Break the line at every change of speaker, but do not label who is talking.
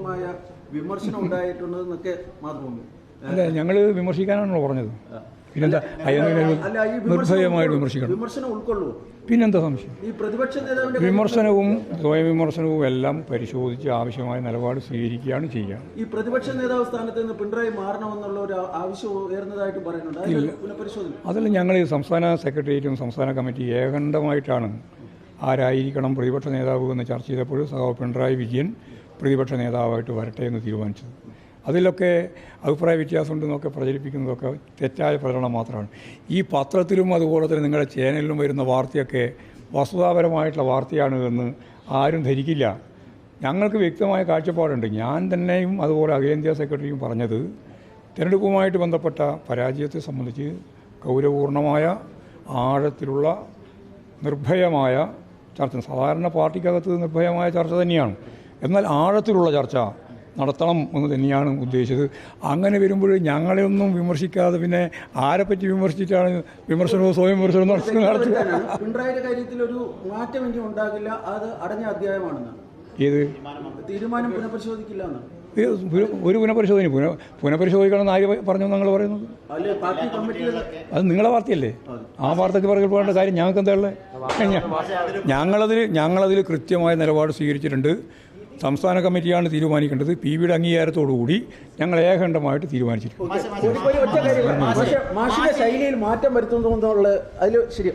ശക്തമായ വിമർശനം ഉണ്ടായിട്ടുണ്ടെന്നൊക്കെ മാതൃഭൂമി.
അല്ല, ഞങ്ങൾ വിമർശിക്കാനാണല്ലോ പറഞ്ഞത്. പിന്നെന്താ നിർഭയമായിട്ട് വിമർശിക്കണം.
വിമർശനം ഉൾക്കൊള്ളൂ.
പിന്നെന്താ സംശയം?
ഈ പ്രതിപക്ഷ നേതാവിന്റെ
വിമർശനവും സ്വയം വിമർശനവും എല്ലാം പരിശോധിച്ച് ആവശ്യമായ നിലപാട് സ്വീകരിക്കുകയാണ് ചെയ്യുക.
ഈ പ്രതിപക്ഷ നേതാവ് സ്ഥാനത്ത് നിന്ന് പിണറായി മാറണമെന്നുള്ള ഒരു ആവശ്യം ഉയർന്നതായിട്ട് പറയുന്നുണ്ട്. പുനഃപരിശോധന
അതല്ല, ഞങ്ങൾ സംസ്ഥാന സെക്രട്ടേറിയറ്റും സംസ്ഥാന കമ്മിറ്റി ഏകണ്ഠമായിട്ടാണ് ആരായിരിക്കണം പ്രതിപക്ഷ നേതാവ് എന്ന് ചർച്ച ചെയ്തപ്പോൾ സഖാവ് പിണറായി വിജയൻ പ്രതിപക്ഷ നേതാവായിട്ട് വരട്ടെ എന്ന് തീരുമാനിച്ചത്. അതിലൊക്കെ അഭിപ്രായ വ്യത്യാസമുണ്ടെന്നൊക്കെ പ്രചരിപ്പിക്കുന്നതൊക്കെ തെറ്റായ പ്രചരണം മാത്രമാണ്. ഈ പത്രത്തിലും അതുപോലെ തന്നെ നിങ്ങളുടെ ചാനലിലും വരുന്ന വാർത്തയൊക്കെ വസ്തുതാപരമായിട്ടുള്ള വാർത്തയാണ് എന്ന് ആരും ധരിക്കില്ല. ഞങ്ങൾക്ക് വ്യക്തമായ കാഴ്ചപ്പാടുണ്ട്. ഞാൻ തന്നെയും അതുപോലെ അഖിലേന്ത്യാ സെക്രട്ടറിയും പറഞ്ഞത് തിരഞ്ഞെടുപ്പുമായിട്ട് ബന്ധപ്പെട്ട പരാജയത്തെ സംബന്ധിച്ച് ഗൗരവപൂർണമായ ആഴത്തിലുള്ള നിർഭയമായ ചർച്ച, സാധാരണ പാർട്ടിക്കകത്ത് നിർഭയമായ ചർച്ച തന്നെയാണ്, എന്നാൽ ആഴത്തിലുള്ള ചർച്ച നടത്തണം എന്ന് തന്നെയാണ് ഉദ്ദേശിച്ചത്. അങ്ങനെ വരുമ്പോൾ ഞങ്ങളെ ഒന്നും വിമർശിക്കാതെ പിന്നെ ആരെപ്പറ്റി വിമർശിച്ചിട്ടാണ് വിമർശനവും സ്വയം വിമർശനവും നടത്തുക?
പിണറായിയുടെ കാര്യത്തിൽ ഒരു മാറ്റം ഇനി ഉണ്ടാകില്ല, അത് അടഞ്ഞ അധ്യായമാണെന്നാണ്.
ഏത്
തീരുമാനം പുനഃപരിശോധിക്കില്ല എന്നാണ്.
ഒരു പുനഃപരിശോധിക്കണം ആര് പറഞ്ഞു നിങ്ങൾ പറയുന്നത്? അത് നിങ്ങളെ വാർത്തയല്ലേ? ആ വാർത്തയ്ക്ക് പറയേണ്ട കാര്യം ഞങ്ങൾക്ക് എന്താ ഉള്ളത്? ഞങ്ങളതിൽ കൃത്യമായ നിലപാട് സ്വീകരിച്ചിട്ടുണ്ട്. സംസ്ഥാന കമ്മിറ്റിയാണ് തീരുമാനിക്കേണ്ടത്. PBയുടെ അംഗീകാരത്തോടുകൂടി ഞങ്ങൾ ഏകണ്ഠമായിട്ട് തീരുമാനിച്ചിട്ടുണ്ട്.
ശൈലിയിൽ മാറ്റം വരുത്തുന്നു അതിൽ ശരി.